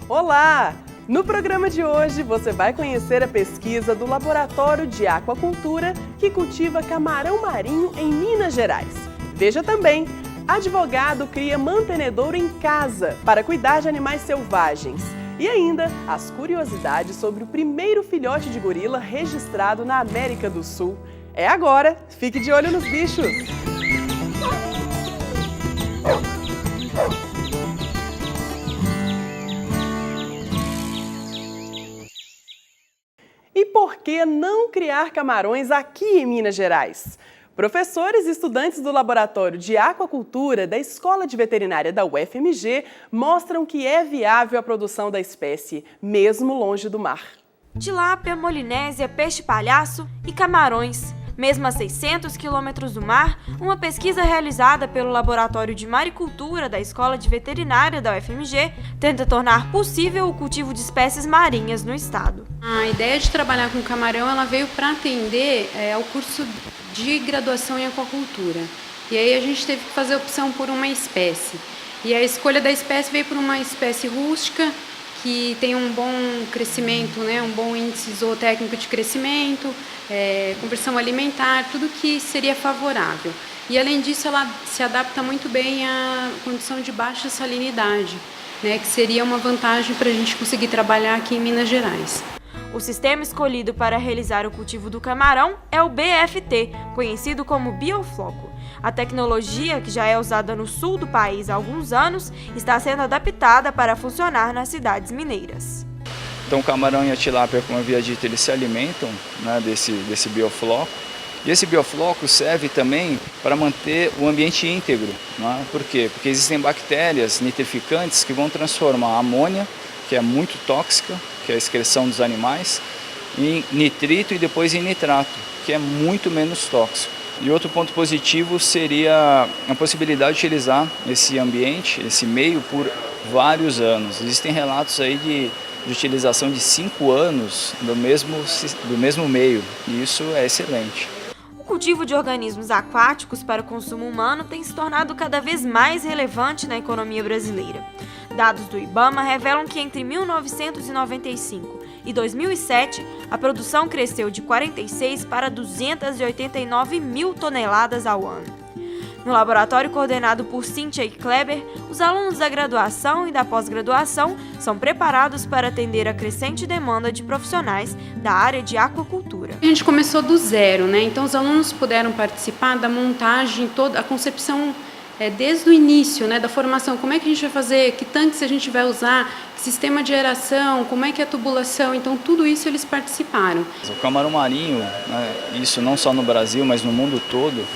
Olá! No programa de hoje você vai conhecer a pesquisa do Laboratório de Aquacultura que cultiva camarão marinho em Minas Gerais. Veja também, advogado cria mantenedouro em casa para cuidar de animais selvagens. E ainda, as curiosidades sobre o primeiro filhote de gorila registrado na América do Sul. É agora! Fique de olho nos bichos! E por que não criar camarões aqui em Minas Gerais? Professores e estudantes do Laboratório de Aquacultura da Escola de Veterinária da UFMG mostram que é viável a produção da espécie, mesmo longe do mar. Tilápia, molinésia, peixe-palhaço e camarões. Mesmo a 600 quilômetros do mar, uma pesquisa realizada pelo Laboratório de Maricultura da Escola de Veterinária da UFMG tenta tornar possível o cultivo de espécies marinhas no estado. A ideia de trabalhar com camarão ela veio para atender ao curso de graduação em aquacultura. E aí a gente teve que fazer opção por uma espécie. E a escolha da espécie veio por uma espécie rústica, que tem um bom crescimento, um bom índice zootécnico de crescimento, conversão alimentar, tudo que seria favorável. E além disso, ela se adapta muito bem à condição de baixa salinidade, que seria uma vantagem para a gente conseguir trabalhar aqui em Minas Gerais. O sistema escolhido para realizar o cultivo do camarão é o BFT, conhecido como biofloco. A tecnologia, que já é usada no sul do país há alguns anos, está sendo adaptada para funcionar nas cidades mineiras. Então o camarão e a tilápia, como eu havia dito, eles se alimentam desse biofloco. E esse biofloco serve também para manter o ambiente íntegro. Por quê? Porque existem bactérias nitrificantes que vão transformar a amônia, que é muito tóxica, que é a excreção dos animais, em nitrito e depois em nitrato, que é muito menos tóxico. E outro ponto positivo seria a possibilidade de utilizar esse ambiente, esse meio, por vários anos. Existem relatos aí de utilização de 5 anos do mesmo meio, e isso é excelente. O cultivo de organismos aquáticos para o consumo humano tem se tornado cada vez mais relevante na economia brasileira. Dados do IBAMA revelam que entre 1995 e 2007, a produção cresceu de 46 para 289 mil toneladas ao ano. No laboratório coordenado por Cíntia e Kleber, os alunos da graduação e da pós-graduação são preparados para atender a crescente demanda de profissionais da área de aquacultura. A gente começou do zero, então os alunos puderam participar da montagem, toda a concepção desde o início, da formação, como é que a gente vai fazer, que tanques a gente vai usar, que sistema de aeração, como é que é a tubulação, então tudo isso eles participaram. O camarão marinho, isso não só no Brasil, mas no mundo todo,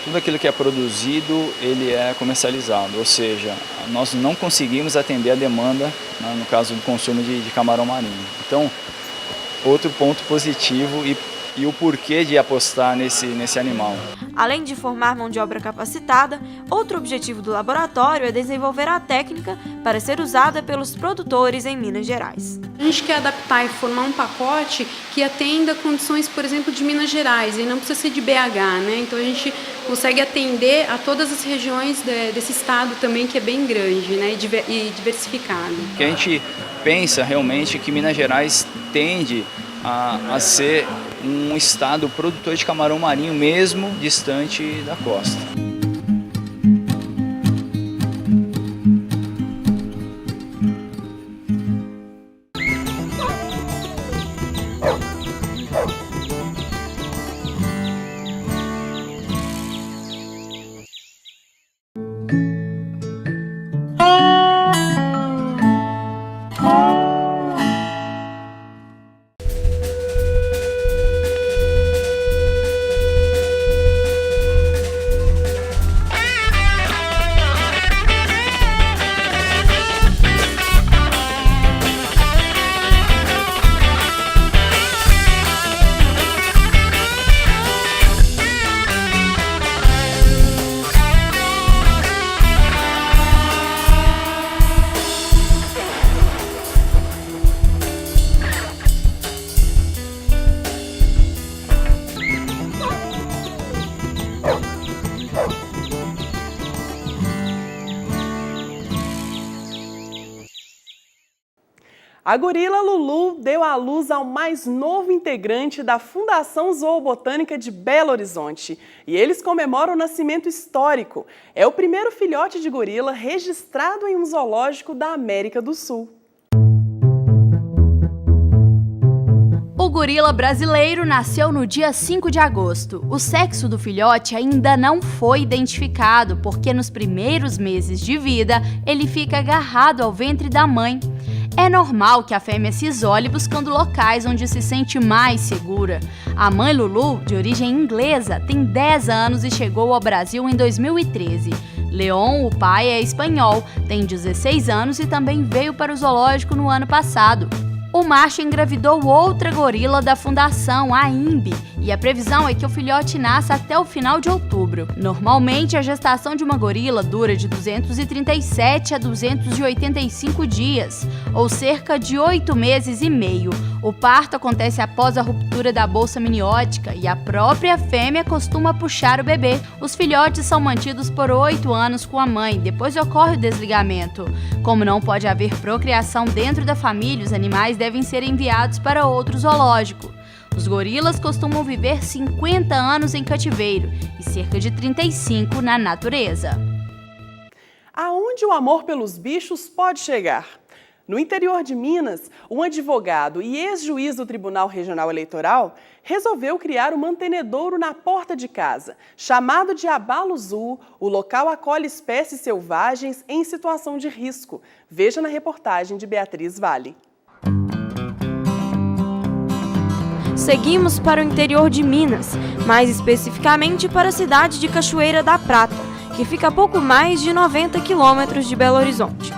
tudo aquilo que é produzido, ele é comercializado, ou seja, nós não conseguimos atender a demanda, no caso do consumo de camarão marinho. Então, outro ponto positivo e o porquê de apostar nesse animal. Além de formar mão de obra capacitada, outro objetivo do laboratório é desenvolver a técnica para ser usada pelos produtores em Minas Gerais. A gente quer adaptar e formar um pacote que atenda condições, por exemplo, de Minas Gerais, e não precisa ser de BH, Então a gente consegue atender a todas as regiões desse estado também, que é bem grande, e diversificado. O que a gente pensa realmente é que Minas Gerais tende a ser um estado produtor de camarão marinho, mesmo distante da costa. A gorila Lulu deu à luz ao mais novo integrante da Fundação Zoobotânica de Belo Horizonte. E eles comemoram o nascimento histórico. É o primeiro filhote de gorila registrado em um zoológico da América do Sul. O gorila brasileiro nasceu no dia 5 de agosto. O sexo do filhote ainda não foi identificado, porque nos primeiros meses de vida ele fica agarrado ao ventre da mãe. É normal que a fêmea se isole buscando locais onde se sente mais segura. A mãe Lulu, de origem inglesa, tem 10 anos e chegou ao Brasil em 2013. Leon, o pai, é espanhol, tem 16 anos e também veio para o zoológico no ano passado. O macho engravidou outra gorila da fundação, a Imbi, e a previsão é que o filhote nasça até o final de outubro. Normalmente, a gestação de uma gorila dura de 237 a 285 dias, ou cerca de 8 meses e meio. O parto acontece após a ruptura da bolsa amniótica e a própria fêmea costuma puxar o bebê. Os filhotes são mantidos por 8 anos com a mãe, depois ocorre o desligamento. Como não pode haver procriação dentro da família, os animais devem ser enviados para outro zoológico. Os gorilas costumam viver 50 anos em cativeiro e cerca de 35 na natureza. Aonde o amor pelos bichos pode chegar? No interior de Minas, um advogado e ex-juiz do Tribunal Regional Eleitoral resolveu criar um mantenedouro na porta de casa. Chamado de Abaluzu, o local acolhe espécies selvagens em situação de risco. Veja na reportagem de Beatriz Vale. Seguimos para o interior de Minas, mais especificamente para a cidade de Cachoeira da Prata, que fica a pouco mais de 90 quilômetros de Belo Horizonte.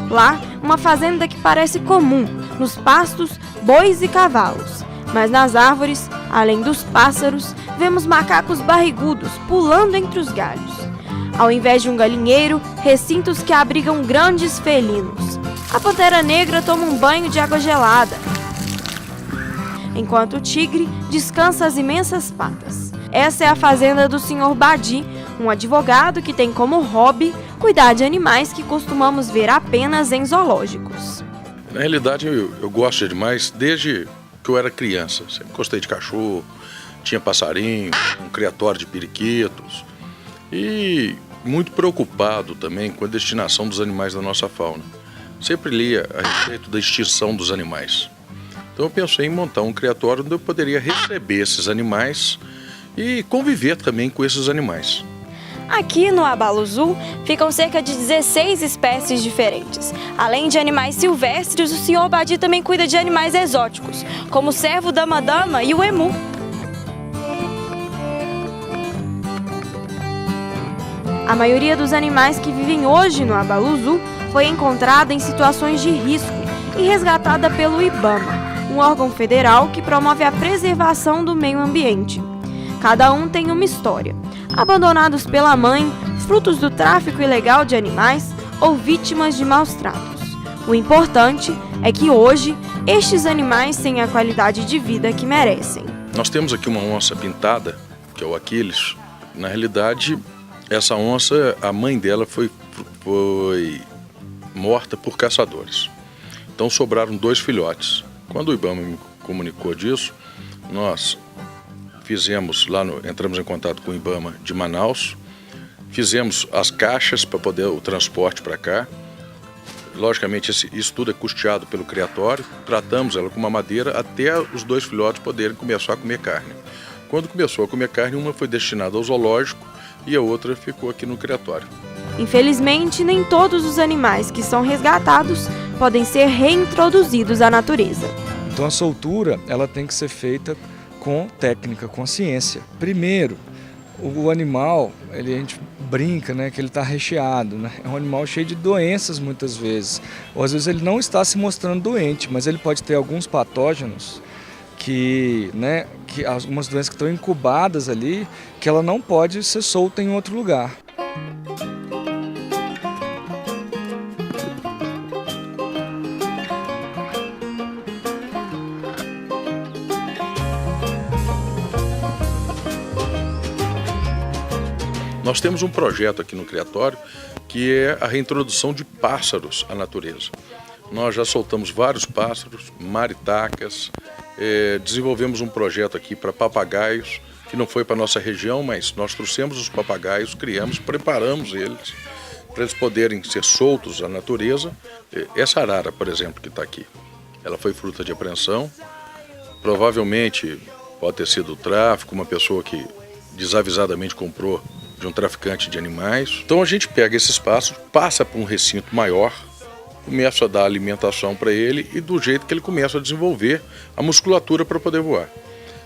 Lá, uma fazenda que parece comum, nos pastos, bois e cavalos. Mas nas árvores, além dos pássaros, vemos macacos barrigudos pulando entre os galhos. Ao invés de um galinheiro, recintos que abrigam grandes felinos. A pantera negra toma um banho de água gelada, enquanto o tigre descansa as imensas patas. Essa é a fazenda do Sr. Badi, um advogado que tem como hobby cuidar de animais que costumamos ver apenas em zoológicos. Na realidade, eu gosto de animais desde que eu era criança. Sempre gostei de cachorro, tinha passarinho, um criatório de periquitos e muito preocupado também com a destinação dos animais da nossa fauna. Sempre lia a respeito da extinção dos animais. Então eu pensei em montar um criatório onde eu poderia receber esses animais e conviver também com esses animais. Aqui no Abaluzu ficam cerca de 16 espécies diferentes. Além de animais silvestres, o Sr. Badi também cuida de animais exóticos, como o cervo dama-dama e o emu. A maioria dos animais que vivem hoje no Abaluzu foi encontrada em situações de risco e resgatada pelo IBAMA, um órgão federal que promove a preservação do meio ambiente. Cada um tem uma história. Abandonados pela mãe, frutos do tráfico ilegal de animais ou vítimas de maus tratos. O importante é que hoje, estes animais têm a qualidade de vida que merecem. Nós temos aqui uma onça pintada, que é o Aquiles. Na realidade, essa onça, a mãe dela foi morta por caçadores. Então sobraram 2 filhotes. Quando o IBAMA me comunicou disso, nós entramos em contato com o IBAMA de Manaus, fizemos as caixas para poder o transporte para cá. Logicamente, isso tudo é custeado pelo criatório. Tratamos ela com uma madeira até os 2 filhotes poderem começar a comer carne. Quando começou a comer carne, uma foi destinada ao zoológico e a outra ficou aqui no criatório. Infelizmente, nem todos os animais que são resgatados podem ser reintroduzidos à natureza. Então a soltura ela tem que ser feita com técnica, com ciência. Primeiro, o animal, a gente brinca, né, que ele está recheado, né? É um animal cheio de doenças muitas vezes. Ou às vezes ele não está se mostrando doente, mas ele pode ter alguns patógenos que algumas doenças que estão incubadas ali, que ela não pode ser solta em outro lugar. Nós temos um projeto aqui no criatório que é a reintrodução de pássaros à natureza. nós já soltamos vários pássaros, maritacas, desenvolvemos um projeto aqui para papagaios, que não foi para a nossa região, mas nós trouxemos os papagaios, criamos, preparamos eles para eles poderem ser soltos à natureza. Essa arara, por exemplo, que está aqui, ela foi fruta de apreensão, provavelmente pode ter sido tráfico, uma pessoa que desavisadamente comprou de um traficante de animais. Então a gente pega esses pássaros, passa para um recinto maior, começa a dar alimentação para ele e do jeito que ele começa a desenvolver a musculatura para poder voar.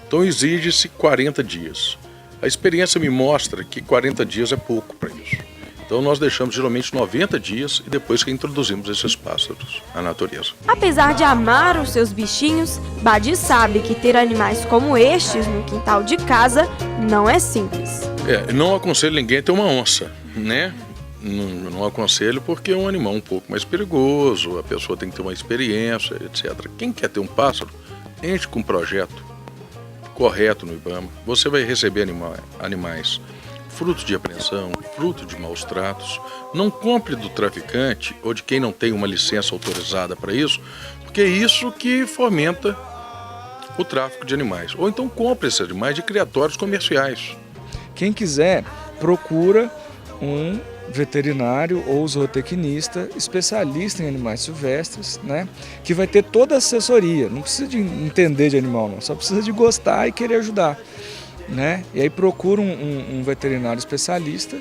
Então exige-se 40 dias. A experiência me mostra que 40 dias é pouco para isso. Então nós deixamos geralmente 90 dias e depois que introduzimos esses pássaros à natureza. Apesar de amar os seus bichinhos, Badi sabe que ter animais como estes no quintal de casa não é simples. Não aconselho ninguém a ter uma onça, né? Não aconselho porque é um animal um pouco mais perigoso, a pessoa tem que ter uma experiência, etc. Quem quer ter um pássaro, entre com um projeto correto no IBAMA. Você vai receber animais fruto de apreensão, fruto de maus tratos. Não compre do traficante ou de quem não tem uma licença autorizada para isso, porque é isso que fomenta o tráfico de animais. Ou então compre esses animais de criatórios comerciais. Quem quiser, procura um veterinário ou zootecnista especialista em animais silvestres, né? Que vai ter toda a assessoria. Não precisa de entender de animal, não. Só precisa de gostar e querer ajudar, né? E aí procura um veterinário especialista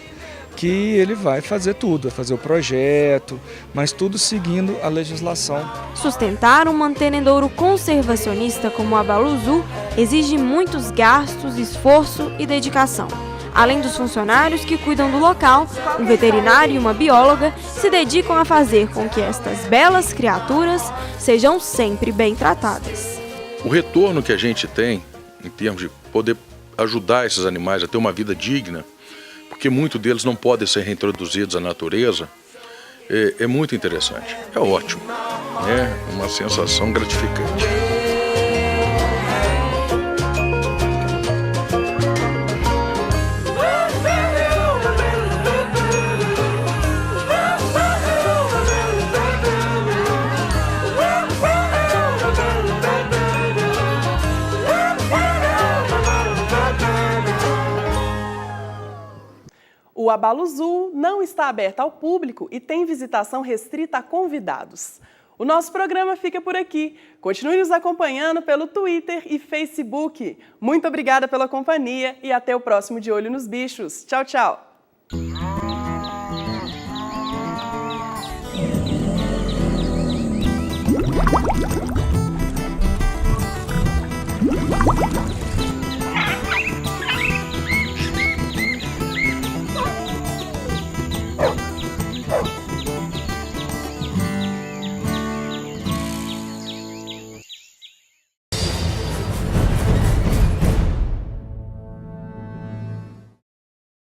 que ele vai fazer tudo, vai fazer o projeto, mas tudo seguindo a legislação. Sustentar um mantenedouro conservacionista como a Baluzu exige muitos gastos, esforço e dedicação. Além dos funcionários que cuidam do local, um veterinário e uma bióloga se dedicam a fazer com que estas belas criaturas sejam sempre bem tratadas. O retorno que a gente tem, em termos de poder ajudar esses animais a ter uma vida digna, porque muitos deles não podem ser reintroduzidos à natureza, é muito interessante. É ótimo, é uma sensação gratificante. O Abaluzu não está aberto ao público e tem visitação restrita a convidados. O nosso programa fica por aqui. Continue nos acompanhando pelo Twitter e Facebook. Muito obrigada pela companhia e até o próximo De Olho nos Bichos. Tchau, tchau!